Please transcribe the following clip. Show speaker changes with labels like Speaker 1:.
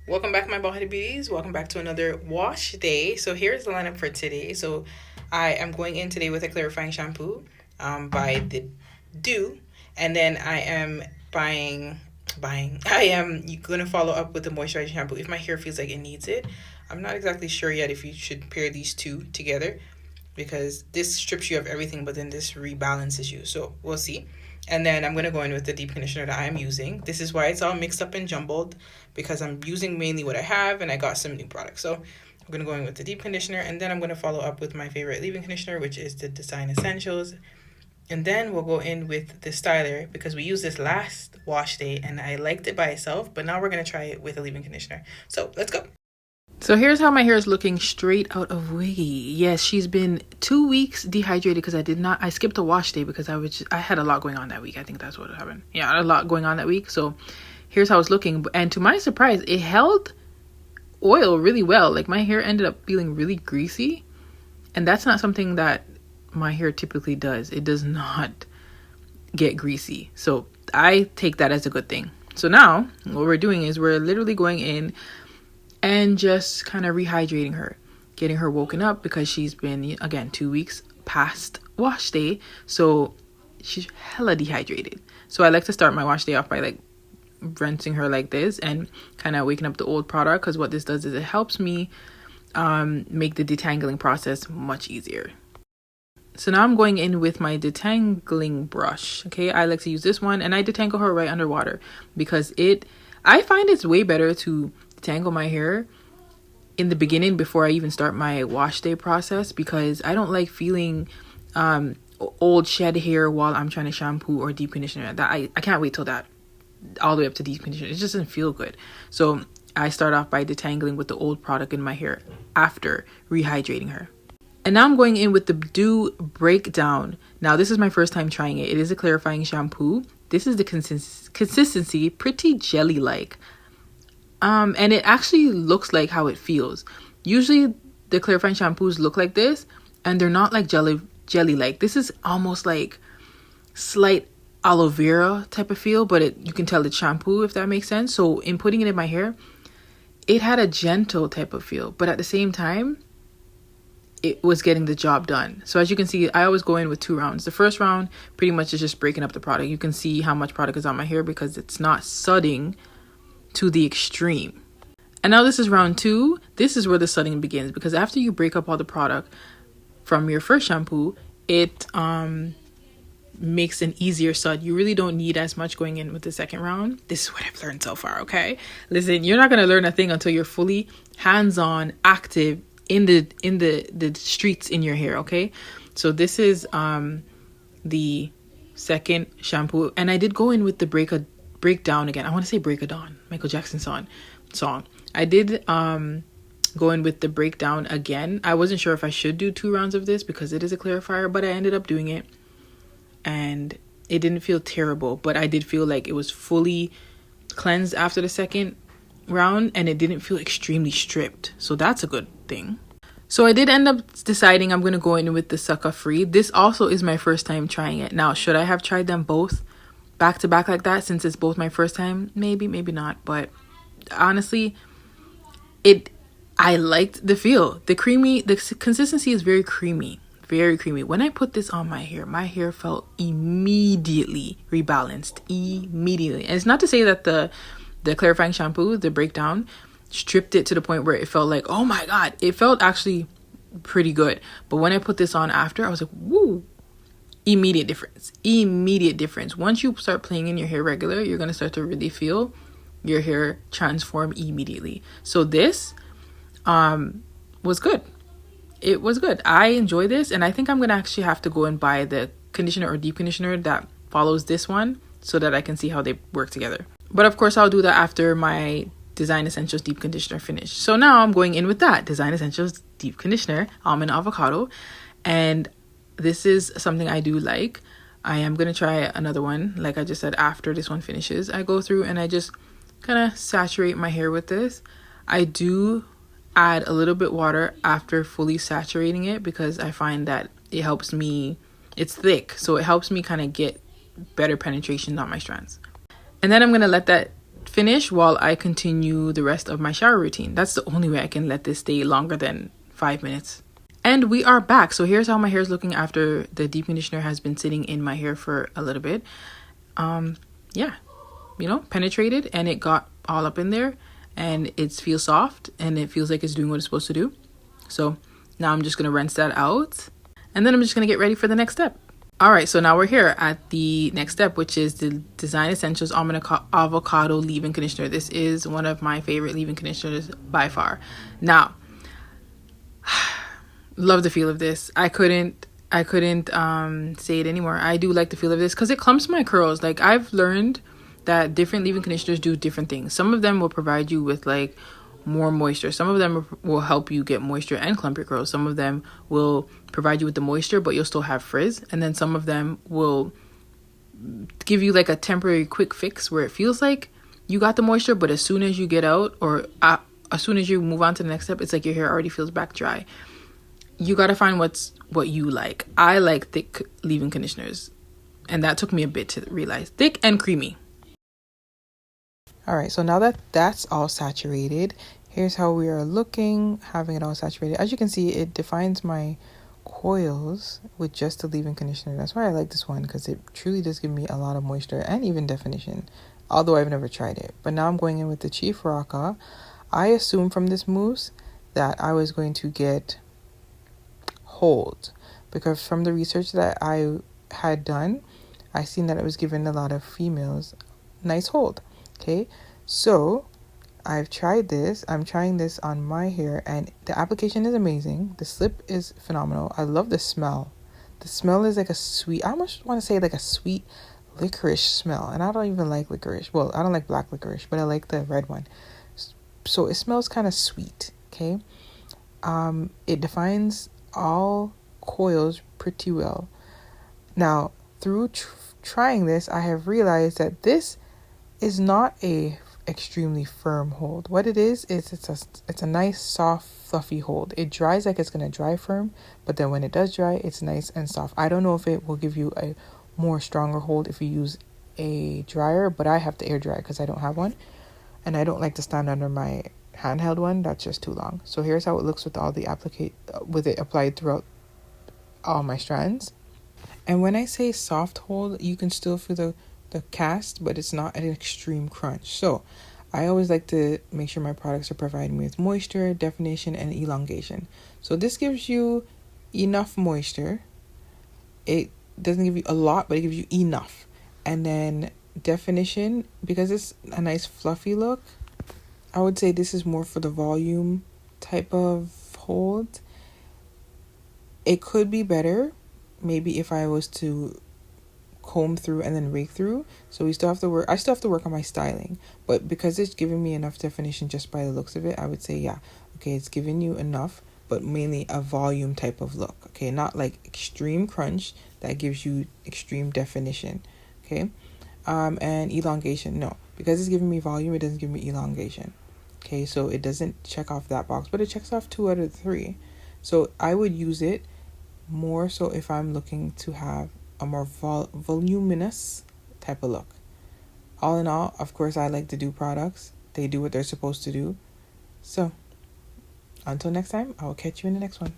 Speaker 1: Welcome back, my bald headed beauties. Welcome back to another wash day. So here's the lineup for today. So I am going in today with a clarifying shampoo by the Doux, and then I am buying. I am going to follow up with the moisturizing shampoo if my hair feels like it needs it. I'm not exactly sure yet if you should pair these two together because this strips you of everything, but then this rebalances you. So we'll see. And then I'm going to go in with the deep conditioner that I am using. This is why it's all mixed up and jumbled, because I'm using mainly what I have and I got some new products. So I'm going to go in with the deep conditioner, and then I'm going to follow up with my favorite leave-in conditioner, which is the Design Essentials. And then we'll go in with the styler because we used this last wash day and I liked it by itself, but now we're going to try it with a leave-in conditioner. So let's go. So here's how my hair is looking straight out of wiggy. Yes, she's been 2 weeks dehydrated because I skipped a wash day because I had a lot going on that week. I think that's what happened. Yeah, I had a lot going on that week. So here's how it's looking. And to my surprise, it held oil really well. Like my hair ended up feeling really greasy. And that's not something that my hair typically does. It does not get greasy. So I take that as a good thing. So now what we're doing is we're literally going in and just kind of rehydrating her, getting her woken up because she's been, again, 2 weeks past wash day. So she's hella dehydrated. So I like to start my wash day off by like rinsing her like this and kind of waking up the old product, because what this does is it helps me make the detangling process much easier. So now I'm going in with my detangling brush. Okay, I like to use this one and I detangle her right underwater because I find it's way better to detangle my hair in the beginning before I even start my wash day process, because I don't like feeling old shed hair while I'm trying to shampoo or deep conditioner. That I can't wait till that all the way up to deep conditioner. It just doesn't feel good. So I start off by detangling with the old product in my hair after rehydrating her. And now I'm going in with the Doux Breakdown. Now this is my first time trying it. It is a clarifying shampoo. This is the consistency, pretty jelly-like. And it actually looks like how it feels. Usually the clarifying shampoos look like this and they're not like jelly-like. This is almost like slight aloe vera type of feel, but you can tell it's shampoo, if that makes sense. So in putting it in my hair, it had a gentle type of feel, but at the same time, it was getting the job done. So as you can see, I always go in with 2 rounds. The first round pretty much is just breaking up the product. You can see how much product is on my hair because it's not sudding to the extreme. And now this is round 2. This is where the sudding begins, because after you break up all the product from your first shampoo, it makes an easier sud. You really don't need as much going in with the second round. This is what I've learned so far, okay? Listen, you're not going to learn a thing until you're fully hands-on, active in the streets in your hair, okay? So this is the second shampoo, and I did go in with the breakdown again. I want to say break a dawn, Michael Jackson song. I did go in with the breakdown again. I wasn't sure if I should do 2 rounds of this because it is a clarifier, but I ended up doing it and it didn't feel terrible, but I did feel like it was fully cleansed after the second round and it didn't feel extremely stripped. So that's a good thing. So I did end up deciding I'm going to go in with the Sucka Free. This also is my first time trying it. Now, should I have tried them both back to back like that since it's both my first time? Maybe not. But honestly, I liked the feel. The consistency is very creamy. Very creamy. When I put this on my hair felt immediately rebalanced. Immediately. And it's not to say that the clarifying shampoo, the breakdown, stripped it to the point where it felt like, oh my god, it felt actually pretty good. But when I put this on after, I was like, woo, immediate difference. Once you start playing in your hair regular, you're going to start to really feel your hair transform immediately. So this was good. It was good. I enjoy this, and I think I'm going to actually have to go and buy the conditioner or deep conditioner that follows this one so that I can see how they work together. But of course, I'll do that after my Design Essentials Deep Conditioner finish. So now I'm going in with that Design Essentials Deep Conditioner, Almond Avocado. And this is something I do like. I am going to try another one. Like I just said, after this one finishes, I go through and I just kind of saturate my hair with this. I do add a little bit water after fully saturating it because I find that it helps me, it's thick, so it helps me kind of get better penetration on my strands. And then I'm going to let that finish while I continue the rest of my shower routine. That's the only way I can let this stay longer than 5 minutes. And we are back. So here's how my hair is looking after the deep conditioner has been sitting in my hair for a little bit. Yeah, penetrated, and it got all up in there, and it feels soft, and it feels like it's doing what it's supposed to do. So now I'm just going to rinse that out, and then I'm just going to get ready for the next step. All right, so now we're here at the next step, which is the Design Essentials Almond Avocado Leave-In Conditioner. This is one of my favorite leave-in conditioners by far. Now, love the feel of this. I couldn't say it anymore. I do like the feel of this because it clumps my curls. Like, I've learned that different leave-in conditioners do different things. Some of them will provide you with like more moisture. Some of them will help you get moisture and clump your curls. Some of them will provide you with the moisture, but you'll still have frizz. And then some of them will give you like a temporary quick fix where it feels like you got the moisture, but as soon as you get out, or as soon as you move on to the next step, it's like your hair already feels back dry. You got to find what you like. I like thick leave-in conditioners, and that took me a bit to realize. Thick and creamy. All right, so now that that's all saturated, here's how we are looking, having it all saturated. As you can see, it defines my coils with just the leave-in conditioner. That's why I like this one, because it truly does give me a lot of moisture and even definition, although I've never tried it. But now I'm going in with the Chief Rocka. I assumed from this mousse that I was going to get hold, because from the research that I had done, I seen that it was giving a lot of females nice hold. Okay, so I've tried this. I'm trying this on my hair, and the application is amazing. The slip is phenomenal. I love the smell. The smell is like a sweet, I almost want to say like a sweet licorice smell, and I don't even like licorice. Well, I don't like black licorice, but I like the red one. So it smells kind of sweet. Okay, it defines all coils pretty well. Now, through trying this, I have realized that this is not a extremely firm hold. What it is it's a nice, soft, fluffy hold. It dries like it's gonna dry firm, but then when it does dry, it's nice and soft. I don't know if it will give you a more stronger hold if you use a dryer, but I have to air dry because I don't have one, and I don't like to stand under my handheld one. That's just too long. So here's how it looks with all the with it applied throughout all my strands. And when I say soft hold, you can still feel the cast, but it's not an extreme crunch. So I always like to make sure my products are providing me with moisture, definition, and elongation. So this gives you enough moisture. It doesn't give you a lot, but it gives you enough. And then definition, because it's a nice fluffy look, I would say this is more for the volume type of hold. It could be better maybe if I was to comb through and then rake through. So I still have to work on my styling, but because it's giving me enough definition just by the looks of it, I would say, yeah, okay, it's giving you enough, but mainly a volume type of look. Okay, not like extreme crunch that gives you extreme definition. Okay, and elongation, no, because it's giving me volume, it doesn't give me elongation. Okay, so it doesn't check off that box, but it checks off 2 out of 3. So I would use it more so if I'm looking to have a more voluminous type of look. All in all, of course, I like the Doux products. They do what they're supposed to do. So until next time, I will catch you in the next one.